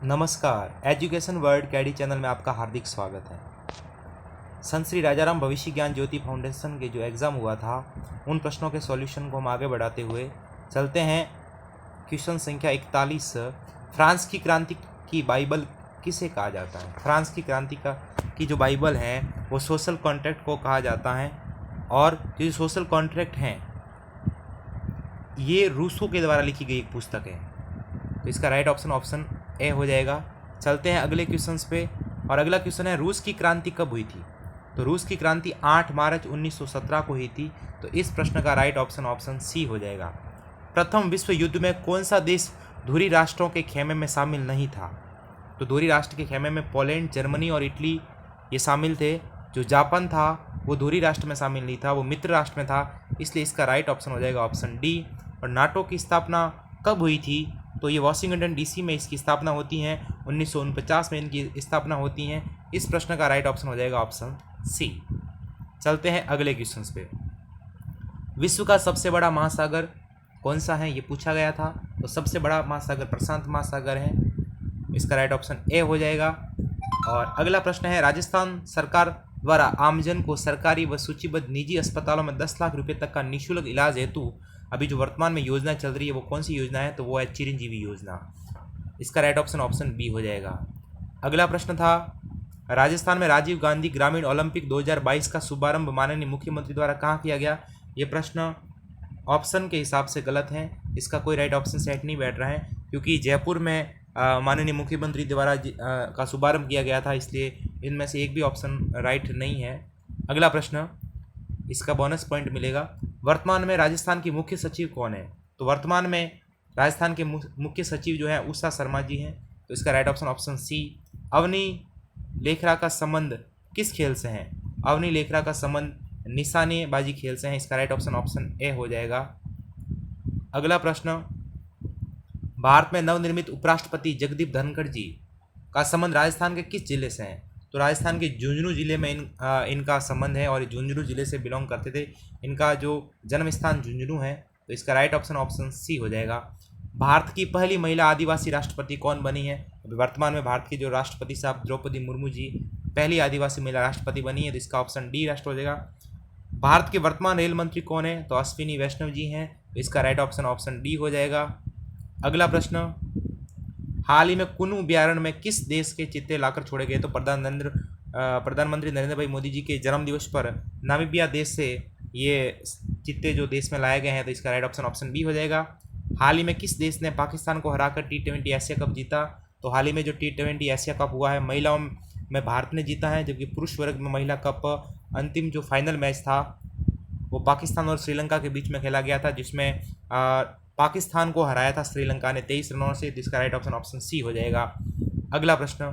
नमस्कार, education world कैडी channel में आपका हार्दिक स्वागत है। संत श्री राजाराम भविष्य ज्ञान ज्योति फाउंडेशन के जो एग्ज़ाम हुआ था उन प्रश्नों के सॉल्यूशन को हम आगे बढ़ाते हुए चलते हैं। क्वेश्चन संख्या 41, फ्रांस की क्रांति की बाइबल किसे कहा जाता है? फ्रांस की क्रांति की जो बाइबल है वो सोशल कॉन्ट्रैक्ट को कहा जाता है, और जो सोशल कॉन्ट्रैक्ट हैं ये रूसो के द्वारा लिखी गई एक पुस्तक है, तो इसका राइट ऑप्शन ए हो जाएगा। चलते हैं अगले क्वेश्चंस पे, और अगला क्वेश्चन है रूस की क्रांति कब हुई थी? तो रूस की क्रांति 8 मार्च 1917 को हुई थी, तो इस प्रश्न का राइट ऑप्शन सी हो जाएगा। प्रथम विश्व युद्ध में कौन सा देश धुरी राष्ट्रों के खेमे में शामिल नहीं था? तो धुरी राष्ट्र के खेमे में पोलैंड, जर्मनी और इटली ये शामिल थे। जो जापान था वो धुरी राष्ट्र में शामिल नहीं था, वो मित्र राष्ट्र में था, इसलिए इसका राइट ऑप्शन हो जाएगा ऑप्शन डी। और नाटो की स्थापना कब हुई थी? तो ये वाशिंगटन डीसी में इसकी स्थापना होती है, 1949 में इनकी स्थापना होती है। इस प्रश्न का राइट ऑप्शन हो जाएगा ऑप्शन सी। चलते हैं अगले क्वेश्चंस पे। विश्व का सबसे बड़ा महासागर कौन सा है, ये पूछा गया था। तो सबसे बड़ा महासागर प्रशांत महासागर है, इसका राइट ऑप्शन ए हो जाएगा। और अगला प्रश्न है, राजस्थान सरकार द्वारा आमजन को सरकारी व सूचीबद्ध निजी अस्पतालों में 10 लाख रुपए तक का निःशुल्क इलाज हेतु अभी जो वर्तमान में योजना चल रही है वो कौन सी योजना है? तो वो है चिरंजीवी योजना। इसका राइट ऑप्शन बी हो जाएगा। अगला प्रश्न था, राजस्थान में राजीव गांधी ग्रामीण ओलंपिक 2022 का शुभारंभ माननीय मुख्यमंत्री द्वारा कहाँ किया गया? ये प्रश्न ऑप्शन के हिसाब से गलत है, इसका कोई राइट ऑप्शन सेट नहीं बैठ रहा है, क्योंकि जयपुर में माननीय मुख्यमंत्री द्वारा का शुभारंभ किया गया था, इसलिए इनमें से एक भी ऑप्शन राइट नहीं है। अगला प्रश्न, इसका बोनस पॉइंट मिलेगा। वर्तमान में राजस्थान की मुख्य सचिव कौन है? तो वर्तमान में राजस्थान के मुख्य सचिव जो है उषा शर्मा जी हैं, तो इसका right option C. Avani Lekhara का संबंध किस खेल से है? अवनी लेखरा का संबंध निशानेबाजी खेल से है, इसका राइट ऑप्शन ए हो जाएगा। अगला प्रश्न, भारत में नवनिर्मित उपराष्ट्रपति जगदीप धनखड़ जी का संबंध राजस्थान के किस जिले से है? तो राजस्थान के झुंझुनू जिले में इनका संबंध है, और झुंझुनू जिले से बिलोंग करते थे। इनका जो जन्म स्थान झुंझुनू है, तो इसका राइट ऑप्शन सी हो जाएगा। भारत की पहली महिला आदिवासी राष्ट्रपति कौन बनी है? अभी वर्तमान में भारत की जो राष्ट्रपति साहब द्रौपदी मुर्मू जी पहली आदिवासी महिला राष्ट्रपति बनी है, तो इसका ऑप्शन डी राष्ट्र हो जाएगा। भारत के वर्तमान रेल मंत्री कौन है? तो अश्विनी वैष्णव जी हैं, तो इसका राइट ऑप्शन डी हो जाएगा। अगला प्रश्न, हाल ही में कुनू अभ्यारण्य में किस देश के चित्ते लाकर छोड़े गए? तो प्रधानमंत्री नरेंद्र भाई मोदी जी के जन्म दिवस पर नामीबिया देश से ये चित्ते जो देश में लाए गए हैं, तो इसका राइट ऑप्शन बी हो जाएगा। हाल ही में किस देश ने पाकिस्तान को हराकर T20 एशिया कप जीता? तो हाल ही में जो T20 एशिया कप हुआ है महिलाओं में भारत ने जीता है, जबकि पुरुष वर्ग में महिला कप अंतिम जो फाइनल मैच था वो पाकिस्तान और श्रीलंका के बीच में खेला गया था, जिसमें पाकिस्तान को हराया था श्रीलंका ने 23 रनों से, जिसका राइट ऑप्शन सी हो जाएगा। अगला प्रश्न,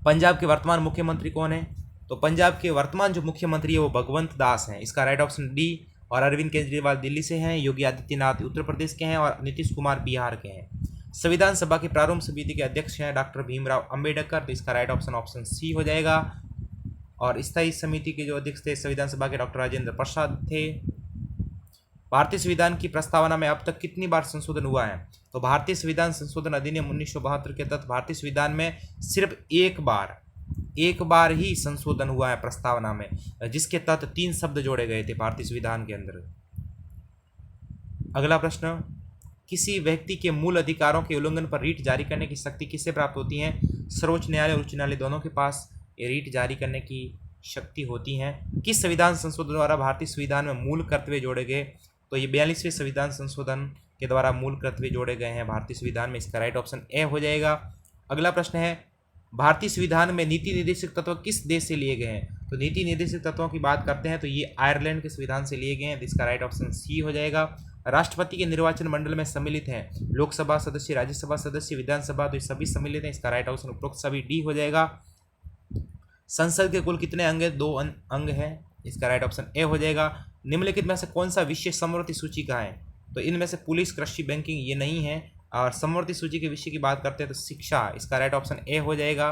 पंजाब के वर्तमान मुख्यमंत्री कौन है? तो पंजाब के वर्तमान जो मुख्यमंत्री है वो भगवंत दास हैं, इसका राइट ऑप्शन डी। और अरविंद केजरीवाल दिल्ली से हैं, योगी आदित्यनाथ उत्तर प्रदेश के हैं, और नीतीश कुमार बिहार के हैं। संविधान सभा की प्रारूप समिति के अध्यक्ष हैं डॉक्टर भीमराव अंबेडकर, तो इसका राइट ऑप्शन सी हो जाएगा। और स्थायी समिति के जो अध्यक्ष थे संविधान सभा के डॉक्टर राजेंद्र प्रसाद थे। भारतीय संविधान की प्रस्तावना में अब तक कितनी बार संशोधन हुआ है? तो भारतीय संविधान संशोधन अधिनियम 1972 के तहत भारतीय संविधान में सिर्फ एक बार ही संशोधन हुआ है प्रस्तावना में, जिसके तहत 3 शब्द जोड़े गए थे भारतीय संविधान के अंदर। अगला प्रश्न, किसी व्यक्ति के मूल अधिकारों के उल्लंघन पर रीट जारी करने की शक्ति किससे प्राप्त होती है? सर्वोच्च न्यायालय और उच्च न्यायालय दोनों के पास ये रीट जारी करने की शक्ति होती है। किस संविधान संशोधन द्वारा भारतीय संविधान में मूल कर्तव्य जोड़े गए? तो ये 42वें संविधान संशोधन के द्वारा मूल कर्तव्य जोड़े गए हैं भारतीय संविधान में, इसका राइट ऑप्शन ए हो जाएगा। अगला प्रश्न है, भारतीय संविधान में नीति निर्देशक तत्व किस देश से लिए गए हैं? तो नीति निर्देशक तत्वों की बात करते हैं तो ये आयरलैंड के संविधान से लिए गए हैं, इसका राइट ऑप्शन सी हो जाएगा। राष्ट्रपति के निर्वाचन मंडल में सम्मिलित हैं लोकसभा सदस्य, राज्यसभा सदस्य, विधानसभा, तो ये सभी सम्मिलित हैं, इसका राइट ऑप्शन उपरोक्त सभी डी हो जाएगा। संसद के कुल कितने अंग है? 2 अंग है, इसका राइट ऑप्शन ए हो जाएगा। निम्नलिखित में से कौन सा विषय समवर्ती सूची का है? तो इनमें से पुलिस, कृषि, बैंकिंग ये नहीं है। और समवर्ती सूची के विषय की बात करते हैं तो शिक्षा, इसका राइट ऑप्शन ए हो जाएगा।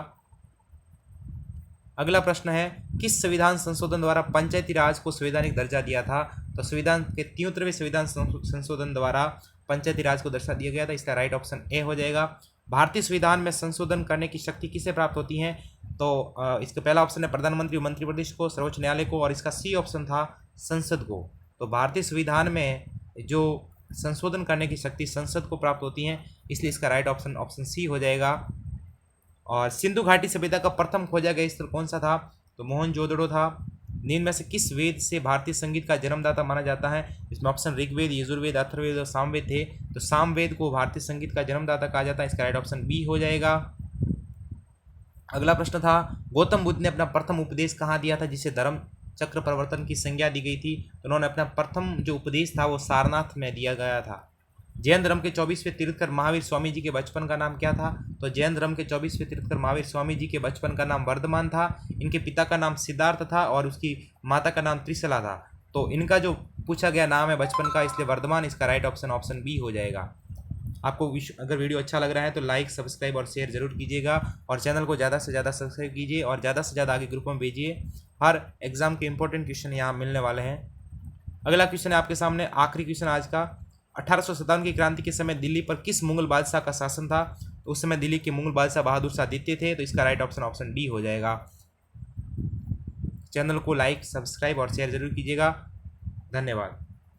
अगला प्रश्न है, किस संविधान संशोधन द्वारा पंचायती राज को संवैधानिक दर्जा दिया था? तो संविधान के 73वें संविधान संशोधन द्वारा पंचायती राज को दर्जा दिया गया था, इसका राइट ऑप्शन ए हो जाएगा। भारतीय संविधान में संशोधन करने की शक्ति किसे प्राप्त होती है? तो इसका पहला ऑप्शन है प्रधानमंत्री, मंत्रिपरिषद को, सर्वोच्च न्यायालय को, और इसका सी ऑप्शन था संसद को। तो भारतीय संविधान में जो संशोधन करने की शक्ति संसद को प्राप्त होती है, इसलिए इसका राइट ऑप्शन ऑप्शन सी हो जाएगा। और सिंधु घाटी सभ्यता का प्रथम खोजा गया स्थल कौन सा था? तो मोहनजोदड़ो था। निम्न में से किस वेद से भारतीय संगीत का जन्मदाता माना जाता है? इसमें ऑप्शन ऋग्वेद, यजुर्वेद, अथर्ववेद और सामवेद थे। तो सामवेद को भारतीय संगीत का जन्मदाता कहा जाता है, इसका राइट ऑप्शन बी हो जाएगा। अगला प्रश्न था, गौतम बुद्ध ने अपना प्रथम उपदेश कहाँ दिया था जिसे धर्म चक्र प्रवर्तन की संज्ञा दी गई थी? तो उन्होंने अपना प्रथम जो उपदेश था वो सारनाथ में दिया गया था। जैन धर्म के 24वें तीर्थकर महावीर स्वामी जी के बचपन का नाम क्या था? तो जैन धर्म के 24वें तीर्थकर महावीर स्वामी जी के बचपन का नाम वर्धमान था। इनके पिता का नाम सिद्धार्थ था और उसकी माता का नाम त्रिशला था। तो इनका जो पूछा गया नाम है बचपन का, इसलिए वर्धमान, इसका राइट ऑप्शन ऑप्शन बी हो जाएगा। आपको अगर वीडियो अच्छा लग रहा है तो लाइक, सब्सक्राइब और शेयर जरूर कीजिएगा, और चैनल को ज़्यादा से ज़्यादा सब्सक्राइब कीजिए और ज़्यादा से ज़्यादा आगे ग्रुप में भेजिए। हर एग्जाम के इंपॉर्टेंट क्वेश्चन यहाँ मिलने वाले हैं। अगला क्वेश्चन है आपके सामने, आखिरी क्वेश्चन आज का। 1857 की क्रांति के समय दिल्ली पर किस मुगल बादशाह का शासन था? तो उस समय दिल्ली के मुगल बादशाह बहादुर शाह द्वितीय थे। तो इसका राइट ऑप्शन ऑप्शन डी हो जाएगा। चैनल को लाइक, सब्सक्राइब और शेयर जरूर कीजिएगा। धन्यवाद।